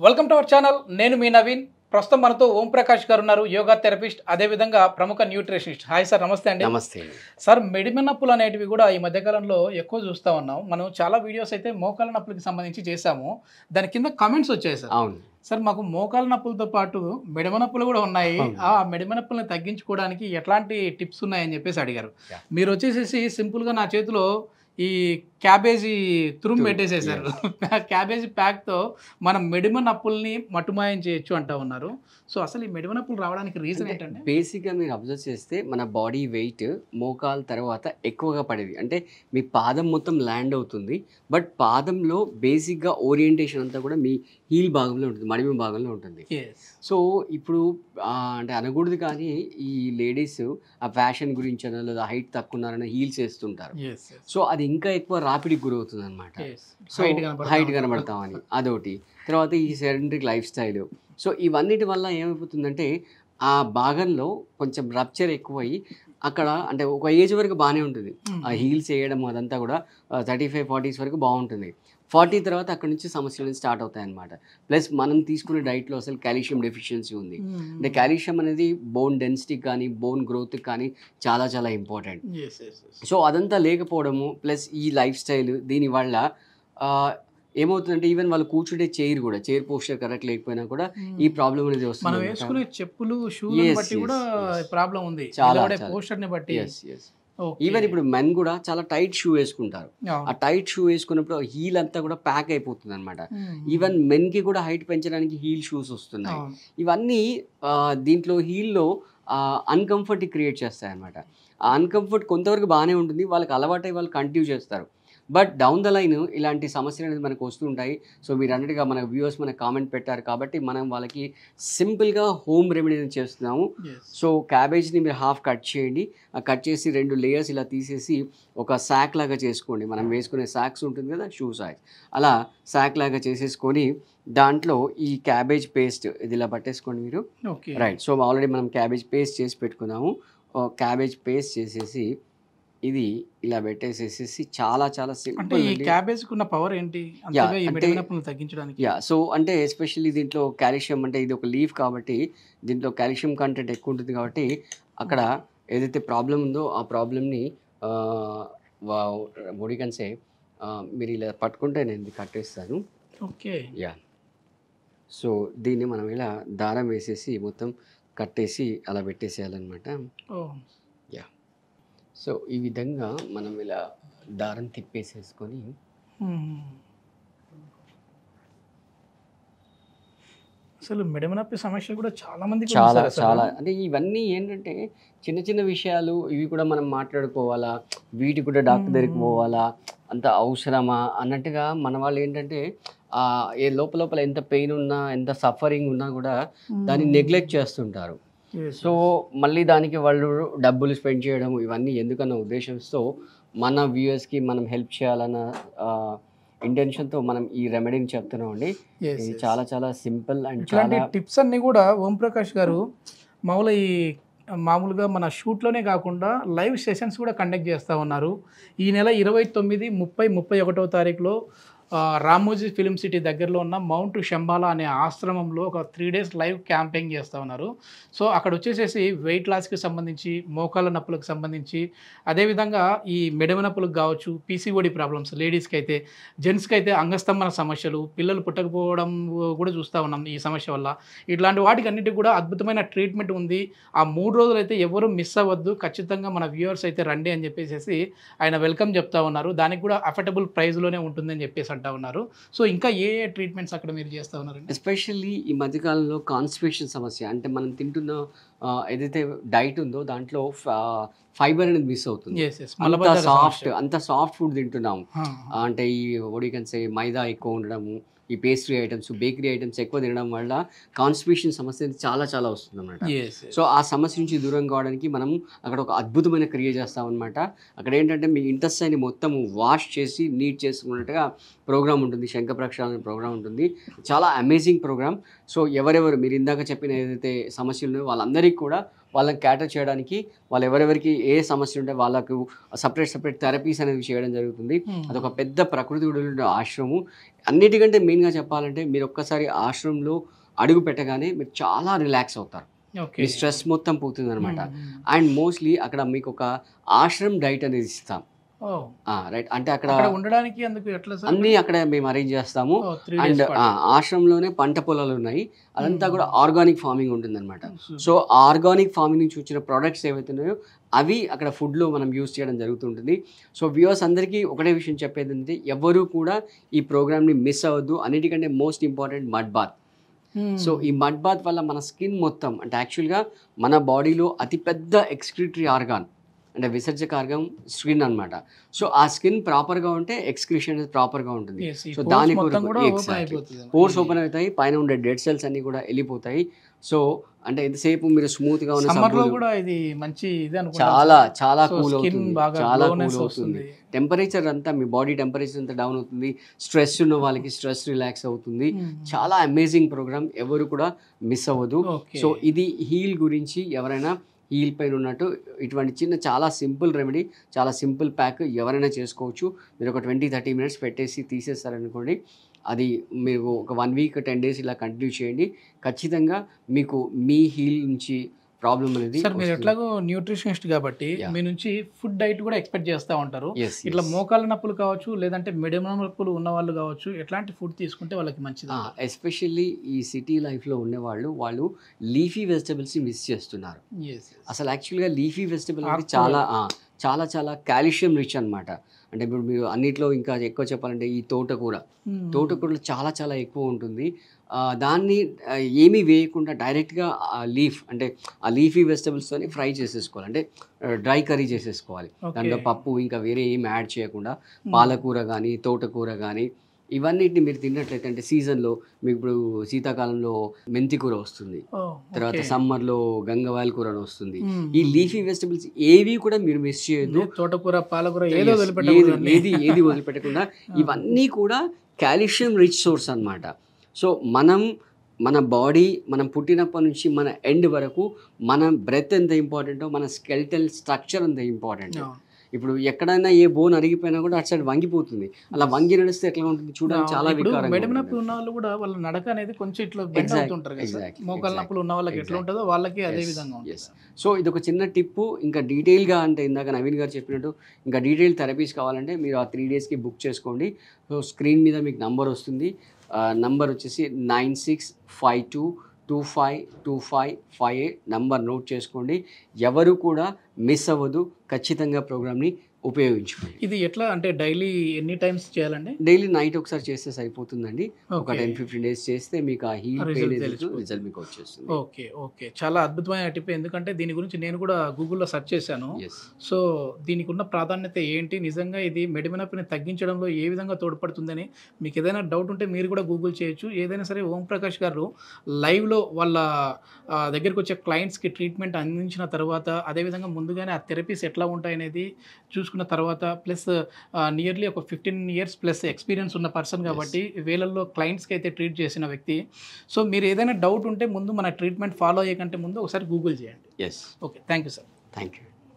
Welcome to our channel. నేను మీ నవీన్. ప్రస్తుతం మనతో ఓం ప్రకాష్ గారు ఉన్నారు, యోగా థెరపిస్ట్, అదేవిధంగా ప్రముఖ న్యూట్రిషనిస్ట్. హాయ్ సార్, నమస్తే అండి. నమస్తే సార్, మెడిమిన్ నొప్పులు అనేటివి కూడా ఈ మధ్యకాలంలో ఎక్కువ చూస్తూ ఉన్నాం. మనం చాలా వీడియోస్ అయితే మోకాల నొప్పులకి సంబంధించి చేసాము. దాని కింద కమెంట్స్ వచ్చాయి సార్. అవును సార్, మాకు మోకాల నొప్పులతో పాటు మెడమ నొప్పులు కూడా ఉన్నాయి, ఆ మెడమ నొప్పులను తగ్గించుకోవడానికి ఎట్లాంటి టిప్స్ ఉన్నాయని చెప్పేసి అడిగారు. మీరు వచ్చేసేసి సింపుల్గా నా చేతిలో ఈ క్యాబేజీ తురుము పెట్టేసేసారు. క్యాబేజీ ప్యాక్తో మనం మెడిమ నొప్పుల్ని మట్టుమాయం చేయొచ్చు అంటూ ఉన్నారు. సో అసలు ఈ మెడిమ నొప్పులు రావడానికి రీజన్ ఏంటంటే, బేసిక్గా మీరు అబ్జర్వ్ చేస్తే మన బాడీ వెయిట్ మోకాల తర్వాత ఎక్కువగా పడేది, అంటే మీ పాదం మొత్తం ల్యాండ్ అవుతుంది. బట్ పాదంలో బేసిక్గా ఓరియంటేషన్ అంతా కూడా మీ హీల్ భాగంలో ఉంటుంది, మడిమ భాగంలో ఉంటుంది. సో ఇప్పుడు అంటే అనకూడదు, కానీ ఈ లేడీస్ ఆ ఫ్యాషన్ గురించి అనో లేదా హైట్ తక్కువ ఉన్నారని హీల్స్ వేస్తుంటారు. సో అది ఇంకా ఎక్కువ రాపిడికి గురవుతుంది అనమాట. సో హైట్ కనబడతామని అదొకటి. తర్వాత ఈ సెడెంటరీ లైఫ్ స్టైల్. సో ఇవన్నిటి వల్ల ఏమైపోతుందంటే ఆ భాగంలో కొంచెం రప్చర్ ఎక్కువయ్యి అక్కడ, అంటే ఒక ఏజ్ వరకు బాగానే ఉంటుంది ఆ హీల్స్ వేయడం, అదంతా కూడా 35-40s వరకు బాగుంటుంది. 40 తర్వాత అక్కడ నుంచి సమస్యలు స్టార్ట్ అవుతాయి అన్నమాట. ప్లస్ మనం తీసుకునే డైట్లో అసలు కాల్షియం డెఫిషియన్సీ ఉంది. అంటే కాల్షియం అనేది బోన్ డెన్సిటీకి కానీ బోన్ గ్రోత్కి కానీ చాలా చాలా ఇంపార్టెంట్. సో అదంతా లేకపోవడము ప్లస్ ఈ లైఫ్ స్టైల్, దీనివల్ల ఏమవుతుందంటే ఈవెన్ వాళ్ళు కూర్చుంటే చైర్ పోస్చర్ కరెక్ట్ లేకపోయినా కూడా ఈ ప్రాబ్లం అనేది వస్తుంది. మనం వేసుకునే చెప్పులు, షూలను బట్టి కూడా ప్రాబ్లం ఉంది, చాలా పోస్చర్ని బట్టి. ఈవెన్ ఇప్పుడు మెన్ కూడా చాలా టైట్ షూ వేసుకుంటారు. ఆ టైట్ షూ వేసుకున్నప్పుడు హీల్ అంతా కూడా ప్యాక్ అయిపోతుంది అనమాట. ఈవెన్ మెన్ కి కూడా హైట్ పెంచడానికి హీల్ షూస్ వస్తున్నాయి. ఇవన్నీ దీంట్లో హీల్లో అన్కంఫర్ట్ క్రియేట్ చేస్తాయి అనమాట. ఆ అన్కంఫర్ట్ కొంతవరకు బాగానే ఉంటుంది, వాళ్ళకి అలవాటై వాళ్ళు కంటిన్యూ చేస్తారు. బట్ డౌన్ ద లైన్ ఇలాంటి సమస్యలు అనేది మనకు వస్తుంటాయి. సో మీరు అన్నట్టుగా మన వ్యూవర్స్ మనకు కామెంట్ పెట్టారు కాబట్టి మనం వాళ్ళకి సింపుల్గా హోమ్ రెమెడీని చేస్తున్నాము. సో క్యాబేజ్ని మీరు హాఫ్ కట్ చేయండి. కట్ చేసి 2 లేయర్స్ ఇలా తీసేసి ఒక సాక్ లాగా చేసుకోండి. మనం వేసుకునే సాక్స్ ఉంటుంది కదా, షూ సాక్స్, అలా సాక్ లాగా చేసేసుకొని దాంట్లో ఈ క్యాబేజ్ పేస్ట్ ఇది ఇలా పట్టేసుకోండి మీరు. రైట్. సో ఆల్రెడీ మనం క్యాబేజ్ పేస్ట్ చేసి పెట్టుకున్నాము. క్యాబేజ్ పేస్ట్ చేసేసి ఇది ఇలా పెట్టేసేసి చాలా చాలా సింపుల్. క్యాబేజ్ ఉన్న పవర్ ఏంటి తగ్గించడానికి? సో అంటే ఎస్పెషల్లీ దీంట్లో కాల్షియం, అంటే ఇది ఒక లీఫ్ కాబట్టి దీంట్లో కాల్షియం కంటెంట్ ఎక్కువ ఉంటుంది కాబట్టి అక్కడ ఏదైతే ప్రాబ్లం ఉందో ఆ ప్రాబ్లమ్ని ఒడికన్సే మీరు ఇలా పట్టుకుంటే నేను ఇది కట్టేస్తాను. ఓకే. సో దీన్ని మనం ఇలా దారం వేసేసి మొత్తం కట్టేసి అలా పెట్టేసేయాలన్నమాట. సో ఈ విధంగా మనం ఇలా దారం తిప్పేసేసుకొని అసలు మెడమ నొప్పి సమస్య కూడా చాలా అంటే ఇవన్నీ ఏంటంటే చిన్న చిన్న విషయాలు, ఇవి కూడా మనం మాట్లాడుకోవాలా, వీటికి కూడా డాక్టర్ దగ్గరికి పోవాలా, అంత అవసరమా అన్నట్టుగా మన వాళ్ళు ఏంటంటే ఏ లోపల ఎంత పెయిన్ ఉన్నా ఎంత సఫరింగ్ ఉన్నా కూడా దాన్ని నెగ్లెక్ట్ చేస్తుంటారు. సో మళ్ళీ దానికి వాళ్ళు డబ్బులు స్పెండ్ చేయడం ఇవన్నీ ఎందుకన్న ఉద్దేశంతో మన వ్యూయర్స్కి మనం హెల్ప్ చేయాలన్న ఇంటెన్షన్తో మనం ఈ రెమెడీని చెప్తున్నాం అండి. ఇది చాలా చాలా సింపుల్ అండ్ చాలా టిప్స్ అన్నీ కూడా ఓం ప్రకాష్ గారు మామూలుగా మన షూట్లోనే కాకుండా లైవ్ సెషన్స్ కూడా కండక్ట్ చేస్తూ ఉన్నారు. ఈ నెల 29, 30, 31వ తారీఖులో రామోజీ ఫిలిం సిటీ దగ్గరలో ఉన్న మౌంట్ శంబాలా అనే ఆశ్రమంలో ఒక 3 days లైవ్ క్యాంపెయిన్ చేస్తూ ఉన్నారు. సో అక్కడ వచ్చేసేసి వెయిట్ లాస్కి సంబంధించి, మోకాళ్ళ నొప్పులకు సంబంధించి, అదేవిధంగా ఈ మెడమ నొప్పులకు కావచ్చు, పీసీఓడి ప్రాబ్లమ్స్ లేడీస్కి అయితే, జెంట్స్కి అయితే అంగస్తంభన సమస్యలు, పిల్లలు పుట్టకపోవడం కూడా చూస్తూ ఉన్నాం ఈ సమస్య వల్ల. ఇట్లాంటి వాటికి అన్నిటికీ కూడా అద్భుతమైన ట్రీట్మెంట్ ఉంది. ఆ 3 రోజులు అయితే ఎవరు మిస్ అవ్వద్దు, ఖచ్చితంగా మన వ్యూవర్స్ అయితే రండి అని చెప్పేసి ఆయన వెల్కమ్ చెప్తా ఉన్నారు. దానికి కూడా అఫోర్డబుల్ ప్రైస్లోనే ఉంటుందని చెప్పేసి అంటా ఉన్నారు. సో ఇంకా ఏ ట్రీట్మెంట్స్ అక్కడ మీరు చేస్తూ ఉన్నారు? ఎస్పెషల్లీ ఈ మధ్యకాలంలో కాన్స్టిపేషన్ సమస్య, అంటే మనం తింటున్న ఏదైతే డైట్ ఉందో దాంట్లో ఫైబర్ అనేది మిస్ అవుతుంది. అంత సాఫ్ట్ ఫుడ్ తింటున్నాము, అంటే ఈ ఒడికన్సే మైదా ఎక్కువ ఉండడము, ఈ పేస్ట్రీ ఐటమ్స్, బేకరీ ఐటమ్స్ ఎక్కువ తినడం వల్ల కాన్స్టిపేషన్ సమస్య చాలా చాలా వస్తుంది అనమాట. సో ఆ సమస్య నుంచి దూరం కావడానికి మనం అక్కడ ఒక అద్భుతమైన క్రియ చేస్తామన్నమాట. అక్కడ ఏంటంటే మీ ఇంటెస్టైన్ మొత్తం వాష్ చేసి నీట్ చేసుకున్నట్టుగా ప్రోగ్రామ్ ఉంటుంది, శంఖ ప్రక్షాళన ప్రోగ్రామ్ ఉంటుంది. చాలా అమేజింగ్ ప్రోగ్రామ్. సో ఎవరెవరు మీరు ఇందాక చెప్పిన ఏదైతే సమస్యలు ఉన్నాయో వాళ్ళందరికీ కూడా వాళ్ళని క్యాటర్ చేయడానికి వాళ్ళు ఎవరెవరికి ఏ సమస్య ఉంటే వాళ్ళకు సపరేట్ థెరపీస్ అనేవి చేయడం జరుగుతుంది. అదొక పెద్ద ప్రకృతి ఒడిలో ఆశ్రమం. అన్నిటికంటే మెయిన్గా చెప్పాలంటే మీరు ఒక్కసారి ఆశ్రమంలో అడుగు పెట్టగానే మీరు చాలా రిలాక్స్ అవుతారు. మీ స్ట్రెస్ మొత్తం పోతుంది అనమాట. అండ్ మోస్ట్లీ అక్కడ మీకు ఒక ఆశ్రమ్ డైట్ అనేది ఇస్తాం. రైట్, అంటే అక్కడ ఉండడానికి అన్ని అక్కడ మేము అరేంజ్ చేస్తాము. అండ్ ఆశ్రమంలోనే పంట పొలాలు ఉన్నాయి, అదంతా కూడా ఆర్గానిక్ ఫార్మింగ్ ఉంటుంది అనమాట. సో ఆర్గానిక్ ఫార్మింగ్ నుంచి వచ్చిన ప్రోడక్ట్స్ ఏవైతే ఉన్నాయో అవి అక్కడ ఫుడ్లో మనం యూస్ చేయడం జరుగుతుంటుంది. సో వ్యూవర్స్ అందరికీ ఒకటే విషయం చెప్పేది ఏంటంటే ఎవరు కూడా ఈ ప్రోగ్రామ్ని మిస్ అవ్వద్దు. అన్నిటికంటే most important mud bath. So ఈ మడ్ బాత్ వల్ల మన స్కిన్ మొత్తం అంటే యాక్చువల్గా మన బాడీలో అతిపెద్ద ఎక్స్క్రిటరీ ఆర్గాన్ అంటే విసర్జక ఆర్గం స్కిన్ అనమాట. సో ఆ స్కిన్ ప్రాపర్గా ఉంటే ఎక్స్క్రిషన్ ప్రాపర్గా ఉంటుంది. సో దాని పోర్స్ ఓపెన్ అవుతాయి, పైన ఉండే డెడ్ సెల్స్ అన్ని కూడా వెళ్ళిపోతాయి. సో అంటే ఎంతసేపు మీరు స్మూత్ గా ఉన్న చాలా చాలా కూల్ అవుతుంది, చాలా కూల్ అవుతుంది. టెంపరేచర్ అంతా మీ బాడీ టెంపరేచర్ అంతా డౌన్ అవుతుంది. స్ట్రెస్ ఉన్న వాళ్ళకి స్ట్రెస్ రిలాక్స్ అవుతుంది. చాలా అమేజింగ్ ప్రోగ్రామ్, ఎవరు కూడా మిస్ అవ్వదు. సో ఇది హీల్ గురించి ఎవరైనా హీల్ పైన ఉన్నట్టు ఇటువంటి చిన్న చాలా సింపుల్ రెమెడీ, చాలా సింపుల్ ప్యాక్ ఎవరైనా చేసుకోవచ్చు. మీరు ఒక 20-30 మినిట్స్ పెట్టేసి తీసేస్తారనుకోండి, అది మీరు ఒక 1 వీక్ 10 డేస్ ఇలా కంటిన్యూ చేయండి. ఖచ్చితంగా మీకు మీ హీల్ నుంచి ప్రాబ్లం అనేది. సార్ మీరు ఎట్లాగో న్యూట్రిషనిస్ట్ కాబట్టి మీ నుంచి ఫుడ్ డైట్ కూడా ఎక్స్పెక్ట్ చేస్తూ ఉంటారు. ఇట్లా మోకాళ్ళ నొప్పులు కావచ్చు, లేదంటే మెడ నొప్పులు ఉన్న వాళ్ళు కావచ్చు, ఎట్లాంటి ఫుడ్ తీసుకుంటే వాళ్ళకి మంచిది? ఎస్పెషల్లీ ఈ సిటీ లైఫ్లో ఉండేవాళ్ళు వాళ్ళు లీఫీ వెజిటబుల్స్ని మిస్ చేస్తున్నారు. అసలు యాక్చువల్గా లీఫీ వెజిటబుల్ అనేది చాలా చాలా చాలా కాల్షియం రిచ్ అనమాట. అంటే ఇప్పుడు మీరు అన్నిట్లో ఇంకా ఎక్కువ చెప్పాలంటే ఈ తోటకూరలో చాలా చాలా ఎక్కువ ఉంటుంది. దాన్ని ఏమీ వేయకుండా డైరెక్ట్గా లీఫ్ అంటే ఆ లీఫీ వెజిటబుల్స్తోని ఫ్రై చేసేసుకోవాలి, అంటే డ్రై కర్రీ చేసేసుకోవాలి. దాంట్లో పప్పు ఇంకా వేరే ఏమి యాడ్ చేయకుండా పాలకూర కానీ తోటకూర కానీ ఇవన్నిటిని మీరు తిన్నట్లయితే, అంటే సీజన్లో మీకు ఇప్పుడు శీతాకాలంలో మెంతి కూర వస్తుంది, తర్వాత సమ్మర్లో గంగవాయల కూర వస్తుంది. ఈ లీఫీ వెజిటబుల్స్ ఏవి కూడా మీరు మిస్ చేయొద్దు. తోటకూర, పాలకూర ఏది వదిలిపెట్టకుండా ఇవన్నీ కూడా కాల్షియం రిచ్ సోర్స్ అన్నమాట. సో మన బాడీ మనం పుట్టినప్పటి నుంచి మన ఎండ్ వరకు మన బ్రెత్ ఎంత ఇంపార్టెంటో మన స్కెల్టల్ స్ట్రక్చర్ ఎంత ఇంపార్టెంట్. ఇప్పుడు ఎక్కడైనా ఏ బోన్ అరిగిపోయినా కూడా అటు సైడ్ వంగిపోతుంది. అలా వంగి నడిస్తే ఎట్లా ఉంటుంది చూడడానికి చాలా వికారంగా. మెడ నొప్పులు ఉన్న వాళ్ళు కూడా వాళ్ళ నడక అనేది కొంచెం ఇట్లా బెండ్ అవుతుంటారు కదా. మోకాళ్ళ నొప్పులు ఉన్న వాళ్ళకి ఎట్లా ఉంటుందో వాళ్ళకి అదే విధంగా ఉంటుంది. సో ఇది ఒక చిన్న టిప్పు. ఇంకా డీటెయిల్గా అంటే ఇందాక నవీన్ గారు చెప్పినట్టు ఇంకా డీటెయిల్ థెరపీస్ కావాలంటే మీరు ఆ 3 డేస్కి బుక్ చేసుకోండి. సో స్క్రీన్ మీద మీకు నంబర్ వస్తుంది. నంబర్ వచ్చేసి 9652252558 నంబర్ నోట్ చేసుకోండి. ఎవరు కూడా మిస్ అవ్వదు. ఖచ్చితంగా ప్రోగ్రామ్ని ఉపయోగించుకోండి. ఇది ఎట్లా అంటే డైలీ ఎన్ని టైమ్స్ చేయాలండి? డైలీ నైట్ ఒకసారి చేస్తే సరిపోతుందండి. ఒక 10-15 డేస్ చేస్తే మీకు ఆ హీల్ రిజల్ట్ మీకు వచ్చేస్తుంది. ఓకే చాలా అద్భుతమైన టిప్. ఎందుకంటే దీని గురించి నేను కూడా గూగుల్లో సెర్చ్ చేశాను. సో దీనికి ఉన్న ప్రాధాన్యత ఏంటి, నిజంగా ఇది మెడ నొప్పిని తగ్గించడంలో ఏ విధంగా తోడ్పడుతుందని మీకు ఏదైనా డౌట్ ఉంటే మీరు కూడా గూగుల్ చేయొచ్చు. ఏదైనా సరే ఓం ప్రకాష్ గారు లైవ్లో వాళ్ళ దగ్గరికి వచ్చే క్లయింట్స్కి ట్రీట్మెంట్ అందించిన తర్వాత, అదేవిధంగా ముందుగానే ఆ థెరపీస్ ఎట్లా ఉంటాయనేది చూసుకున్న తర్వాత, ప్లస్ నియర్లీ ఒక 15 years ప్లస్ ఎక్స్పీరియన్స్ ఉన్న పర్సన్ కాబట్టి వేలల్లో క్లయింట్స్కి అయితే ట్రీట్ చేసిన వ్యక్తి. సో మీరు ఏదైనా డౌట్ ఉంటే ముందు మన ట్రీట్మెంట్ ఫాలో అయ్యే కంటే ముందు ఒకసారి గూగుల్ చేయండి. Okay, thank you sir. Thank you.